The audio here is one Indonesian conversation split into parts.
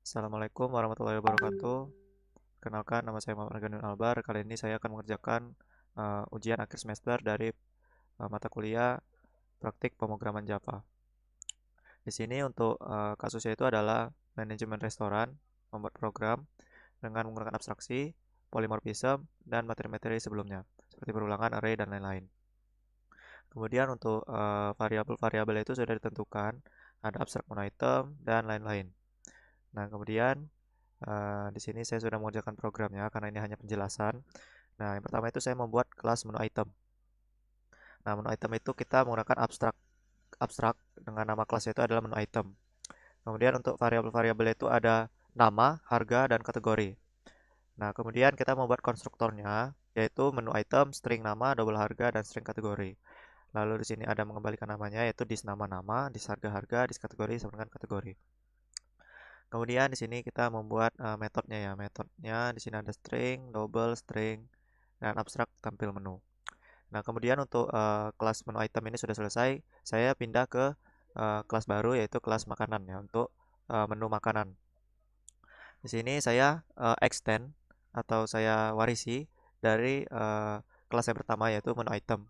Assalamualaikum warahmatullahi wabarakatuh. Kenalkan, nama saya Muhammad Arganin Albar. Kali ini saya akan mengerjakan ujian akhir semester dari mata kuliah praktik pemrograman Java. Di sini untuk kasusnya itu adalah manajemen restoran, membuat program dengan menggunakan abstraksi, polimorfism, dan materi-materi sebelumnya, seperti perulangan, array, dan lain-lain. Kemudian untuk variabel-variabel itu sudah ditentukan, ada abstract item dan lain-lain. Nah, kemudian di sini saya sudah mengerjakan programnya karena ini hanya penjelasan. Nah, yang pertama itu saya membuat kelas menu item. Nah, menu item itu kita menggunakan abstrak abstrak dengan nama kelasnya itu adalah menu item. Kemudian untuk variabel-variabel itu ada nama, harga, dan kategori. Nah, kemudian kita membuat konstruktornya yaitu menu item, string nama, double harga, dan string kategori. Lalu di sini ada mengembalikan namanya yaitu dis nama-nama, dis harga-harga, dis kategori sama dengan kategori. Kemudian di sini kita membuat metodenya ya. Metodenya di sini ada string, double, string, dan abstrak tampil menu. Nah, kemudian untuk kelas menu item ini sudah selesai, saya pindah ke kelas baru yaitu kelas makanan ya untuk menu makanan. Di sini saya extend atau saya warisi dari kelas yang pertama yaitu menu item.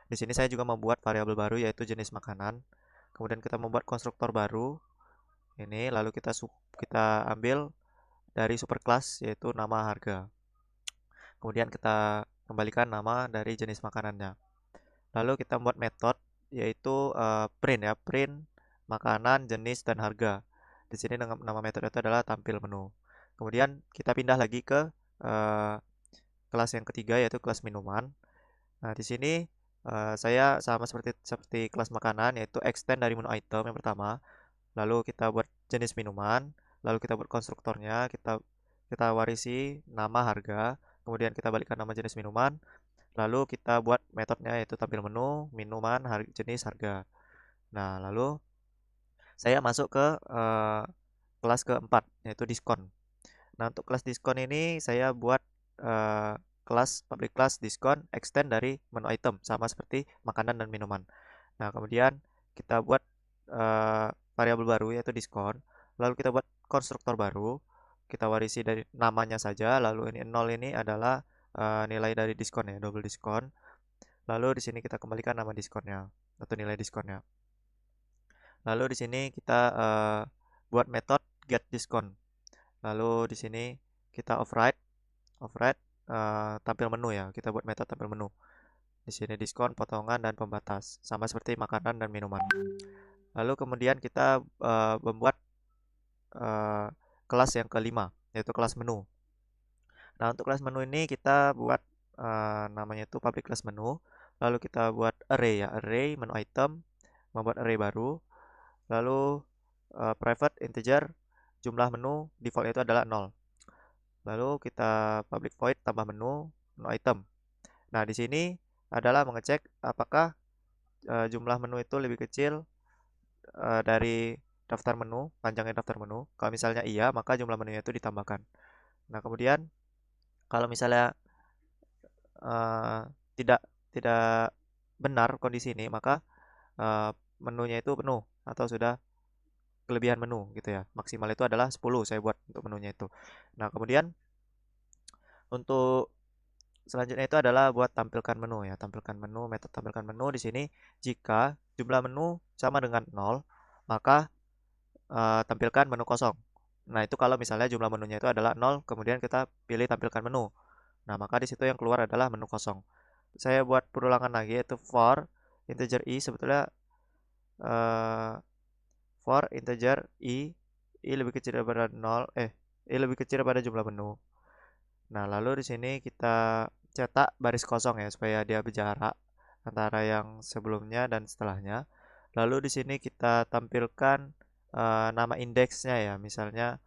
Di sini saya juga membuat variabel baru yaitu jenis makanan. Kemudian kita membuat konstruktor baru ini lalu kita ambil dari superclass yaitu nama harga. Kemudian kita kembalikan nama dari jenis makanannya. Lalu kita membuat metode yaitu print ya, print makanan, jenis dan harga. Di sini dengan nama metode itu adalah tampil menu. Kemudian kita pindah lagi ke eh, kelas yang ketiga yaitu kelas minuman. Nah, di sini saya sama seperti seperti kelas makanan yaitu extend dari menu item yang pertama, lalu kita buat jenis minuman, lalu kita buat konstruktornya, kita warisi nama harga, kemudian kita balikan nama jenis minuman, lalu kita buat metodenya yaitu tampil menu, minuman, jenis, harga. Nah, lalu saya masuk ke kelas keempat yaitu diskon. Nah, untuk kelas diskon ini saya buat eh, kelas public class diskon extend dari menu item sama seperti makanan dan minuman. Nah, kemudian kita buat variabel baru yaitu diskon. Lalu kita buat konstruktor baru. Kita warisi dari namanya saja. Lalu ini 0 ini adalah nilai dari diskon ya, double diskon. Lalu di sini kita kembalikan nama diskonnya atau nilai diskonnya. Lalu di sini kita buat metode get diskon. Lalu di sini kita override tampil menu ya. Kita buat metode tampil menu. Di sini diskon, potongan dan pembatas, sama seperti makanan dan minuman. Lalu kemudian kita membuat eh, kelas yang kelima, yaitu kelas menu. Nah, untuk kelas menu ini kita buat namanya itu public class menu. Lalu kita buat array ya, array menu item, membuat array baru. Lalu private integer jumlah menu default itu adalah 0. Lalu kita public void tambah menu, menu item. Nah, di sini adalah mengecek apakah jumlah menu itu lebih kecil dari daftar menu, panjangnya daftar menu. Kalau misalnya iya, maka jumlah menunya itu ditambahkan. Nah, kemudian kalau misalnya eh, tidak tidak benar kondisi ini, maka eh, menunya itu penuh atau sudah kelebihan menu gitu ya. Maksimal itu adalah 10 saya buat untuk menunya itu. Nah, kemudian untuk selanjutnya itu adalah buat tampilkan menu ya. Tampilkan menu, metode tampilkan menu di sini jika jumlah menu sama dengan 0, maka tampilkan menu kosong. Nah, itu kalau misalnya jumlah menunya itu adalah 0, kemudian kita pilih tampilkan menu. Nah, maka di situ yang keluar adalah menu kosong. Saya buat perulangan lagi yaitu for integer i sebetulnya eh, for integer i lebih kecil daripada 0, i lebih kecil daripada jumlah menu. Nah, lalu di sini kita cetak baris kosong ya supaya dia berjarak antara yang sebelumnya dan setelahnya. Lalu di sini kita tampilkan nama indeksnya ya. Misalnya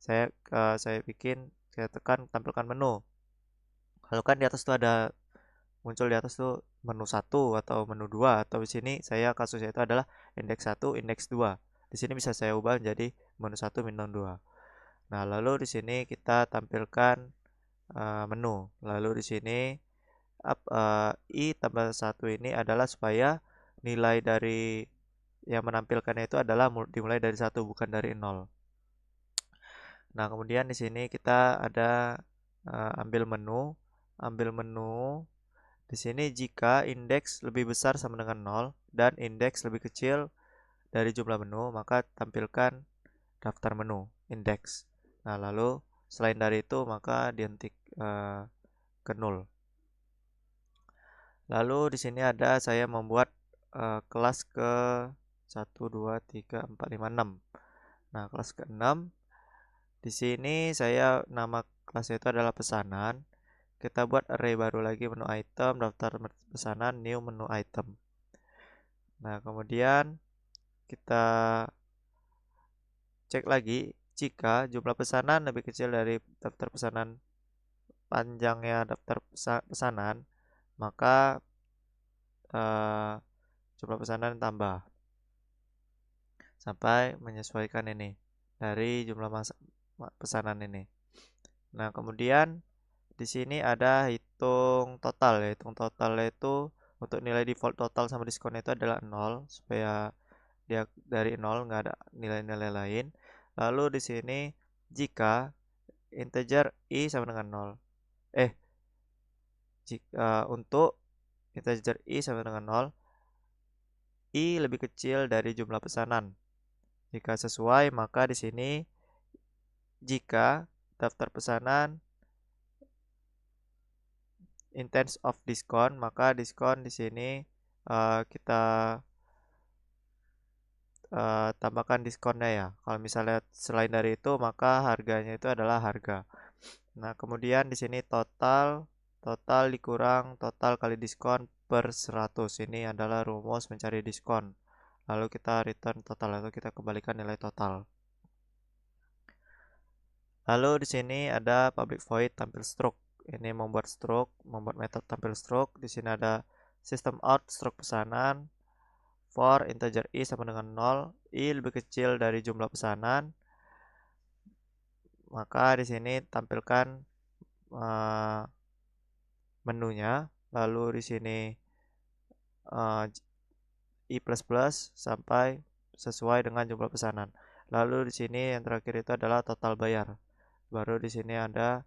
saya bikin saya tekan tampilkan menu. Lalu kan di atas tuh ada muncul di atas tuh menu satu atau menu 2 atau di sini saya kasusnya itu adalah indeks satu indeks 2. Di sini bisa saya ubah menjadi menu satu menu 2. Nah, lalu di sini kita tampilkan menu. Lalu di sini i tambah satu ini adalah supaya nilai dari yang menampilkannya itu adalah dimulai dari satu bukan dari nol. Nah, kemudian di sini kita ada ambil menu, ambil menu. Di sini jika indeks lebih besar sama dengan 0 dan indeks lebih kecil dari jumlah menu, maka tampilkan daftar menu, indeks. Nah, lalu selain dari itu maka dihenti ke 0. Lalu di sini ada saya membuat kelas ke 1, 2, 3, 4, 5, 6. Nah, kelas ke-6 di sini saya nama kelasnya itu adalah pesanan. Kita buat array baru lagi, menu item, daftar pesanan, new menu item. Nah, kemudian kita cek lagi jika jumlah pesanan lebih kecil dari daftar pesanan panjangnya daftar pesanan, maka eh, jumlah pesanan tambah sampai menyesuaikan ini dari jumlah pesanan ini. Nah, kemudian di sini ada hitung total ya. Hitung total itu untuk nilai default total sama diskon itu adalah 0 supaya dia dari 0 nggak ada nilai-nilai lain. Lalu di sini jika integer i sama dengan 0. Jika untuk integer i sama dengan 0, i lebih kecil dari jumlah pesanan. Jika sesuai, maka di sini jika daftar pesanan in terms of diskon, maka diskon di sini kita tambahkan diskonnya ya. Kalau misalnya selain dari itu, maka harganya itu adalah harga. Nah, kemudian di sini total dikurang total kali diskon per 100. Ini adalah rumus mencari diskon. Lalu kita return total atau kita kembalikan nilai total. Lalu di sini ada public void tampil stroke. Ini membuat stroke, membuat metode tampil stroke. Di sini ada system out stroke pesanan for integer i sama dengan 0, i lebih kecil dari jumlah pesanan. Maka di sini tampilkan menunya. Lalu di sini i++ sampai sesuai dengan jumlah pesanan. Lalu di sini yang terakhir itu adalah total bayar. Baru di sini ada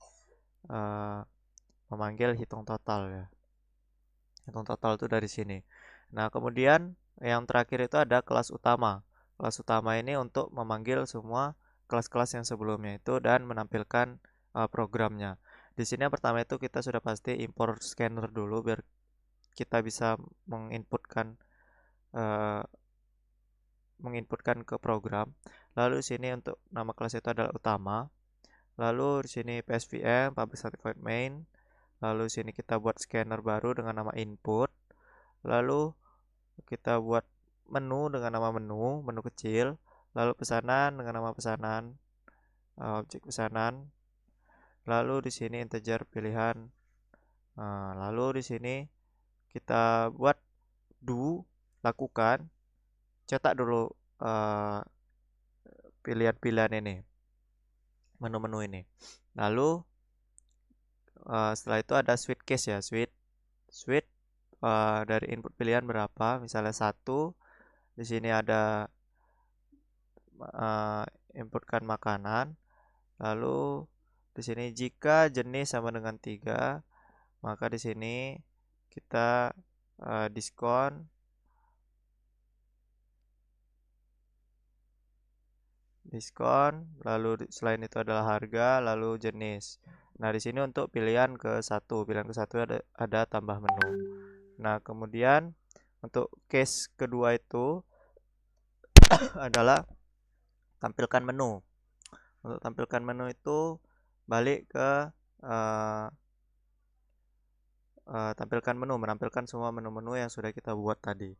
memanggil hitung total ya. Hitung total itu dari sini. Nah, kemudian yang terakhir itu ada kelas utama. Kelas utama ini untuk memanggil semua kelas-kelas yang sebelumnya itu dan menampilkan programnya. Di sini yang pertama itu kita sudah pasti import scanner dulu biar kita bisa menginputkan uh, ke program. Lalu di sini untuk nama kelas itu adalah utama. Lalu di sini PSVM public certified main. Lalu di sini kita buat scanner baru dengan nama input. Lalu kita buat menu dengan nama menu, menu kecil. Lalu pesanan dengan nama pesanan, objek pesanan. Lalu di sini integer pilihan. Lalu di sini kita buat do, lakukan, cetak dulu pilihan-pilihan ini, menu-menu ini. Lalu setelah itu ada switch case ya, switch dari input pilihan berapa, misalnya 1. Di sini ada inputkan makanan. Lalu di sini jika jenis sama dengan 3, maka di sini kita diskon lalu selain itu adalah harga, lalu jenis. Nah, di sini untuk pilihan ke satu ada tambah menu. Nah, kemudian untuk case kedua itu adalah tampilkan menu. Untuk tampilkan menu itu balik ke tampilkan menu, menampilkan semua menu-menu yang sudah kita buat tadi.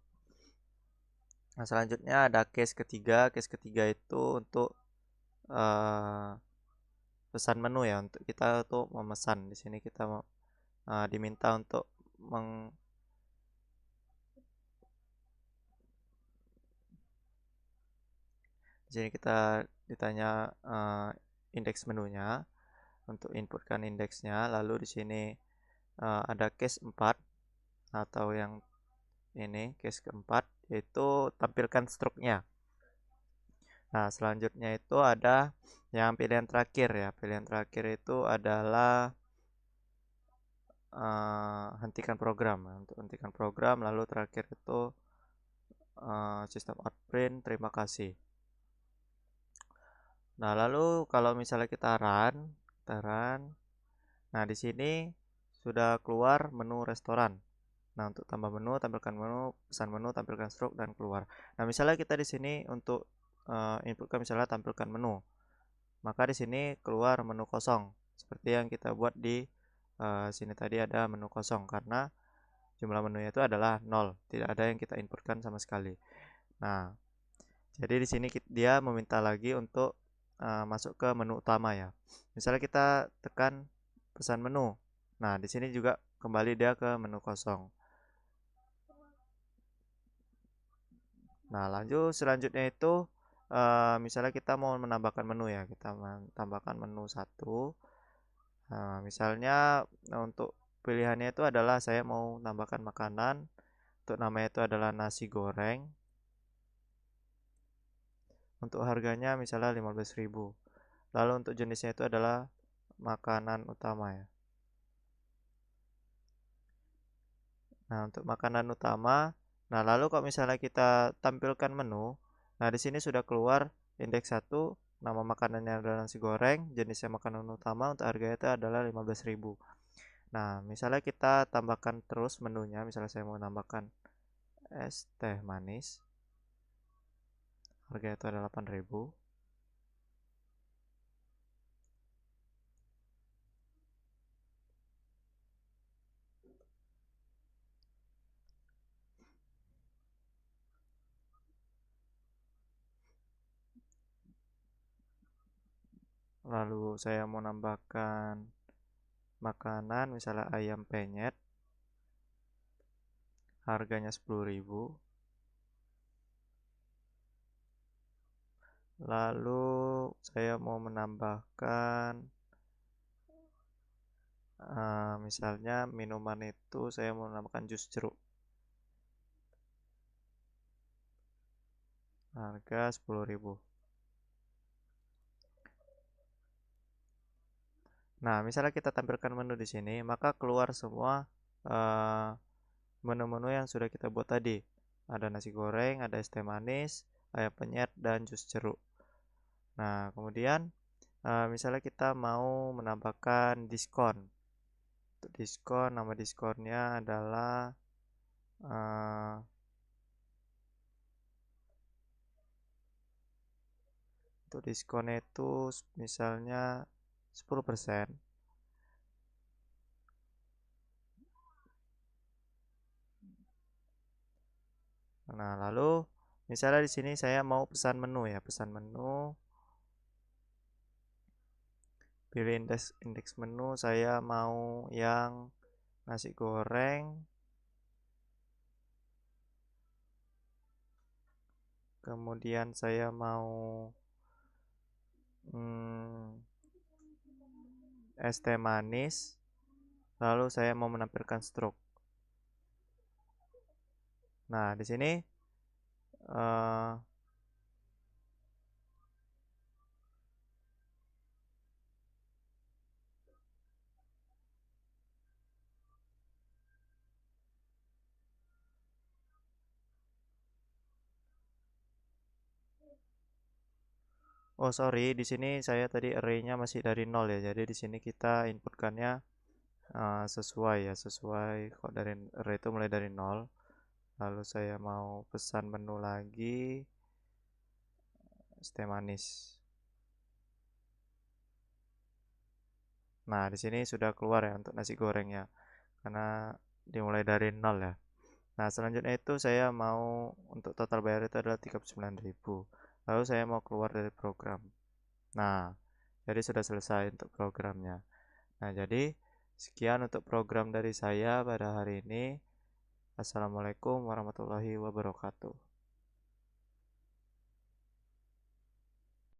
Nah, selanjutnya ada case ketiga. Case ketiga itu untuk pesan menu ya, untuk kita tuh memesan. Di sini kita diminta untuk di sini kita ditanya indeks menunya untuk inputkan indeksnya. Lalu di sini ada case 4 atau yang ini case keempat, yaitu tampilkan struknya. Nah, selanjutnya itu ada yang pilihan terakhir ya. Pilihan terakhir itu adalah hentikan program. Untuk hentikan program, lalu terakhir itu sistem outprint, terima kasih. Nah, lalu kalau misalnya kita run, nah di sini sudah keluar menu restoran. Nah, untuk tambah menu, tampilkan menu, pesan menu, tampilkan stroke dan keluar. Nah, misalnya kita di sini untuk inputkan misalnya tampilkan menu, maka di sini keluar menu kosong. Seperti yang kita buat di sini tadi ada menu kosong karena jumlah menunya itu adalah 0, tidak ada yang kita inputkan sama sekali. Nah, jadi di sini dia meminta lagi untuk masuk ke menu utama ya. Misalnya kita tekan pesan menu. Nah, di sini juga kembali dia ke menu kosong. Nah, lanjut selanjutnya itu misalnya kita mau menambahkan menu ya, kita menambahkan menu satu. Nah, misalnya untuk pilihannya itu adalah saya mau tambahkan makanan, untuk namanya itu adalah nasi goreng. Untuk harganya misalnya 15.000. Lalu untuk jenisnya itu adalah makanan utama ya. Nah, untuk makanan utama, nah lalu kalau misalnya kita tampilkan menu, nah di sini sudah keluar indeks satu, nama makanannya adalah nasi goreng, jenisnya makanan utama, untuk harganya itu adalah 15.000. Nah, misalnya kita tambahkan terus menunya, misalnya saya mau tambahkan es teh manis, harganya itu adalah 8.000. Lalu saya mau nambahkan makanan, misalnya ayam penyet, harganya 10.000. Lalu saya mau menambahkan misalnya minuman itu saya mau menambahkan jus jeruk, harga 10.000. Nah, misalnya kita tampilkan menu di sini, maka keluar semua eh, menu-menu yang sudah kita buat tadi. Ada nasi goreng, ada es teh manis, ayam penyet, dan jus jeruk. Nah, kemudian misalnya kita mau menambahkan diskon. Untuk diskon, nama diskonnya adalah eh, untuk diskonnya itu misalnya 10%. Nah, lalu misalnya di sini saya mau pesan menu ya, pesan menu, pilih indeks menu, saya mau yang nasi goreng, kemudian saya mau hmm, es teh manis, lalu saya mau menampilkan stroke. Nah, di sini eh, oh sorry, di sini saya tadi array-nya masih dari 0 ya. Jadi di sini kita inputkannya sesuai ya, sesuai kok dari array itu mulai dari 0. Lalu saya mau pesan menu lagi, es teh manis. Nah, di sini sudah keluar ya untuk nasi gorengnya karena dimulai dari 0 ya. Nah, selanjutnya itu saya mau untuk total bayar itu adalah 39.000. Lalu saya mau keluar dari program. Nah, jadi sudah selesai untuk programnya. Nah, jadi sekian untuk program dari saya pada hari ini. Assalamualaikum warahmatullahi wabarakatuh.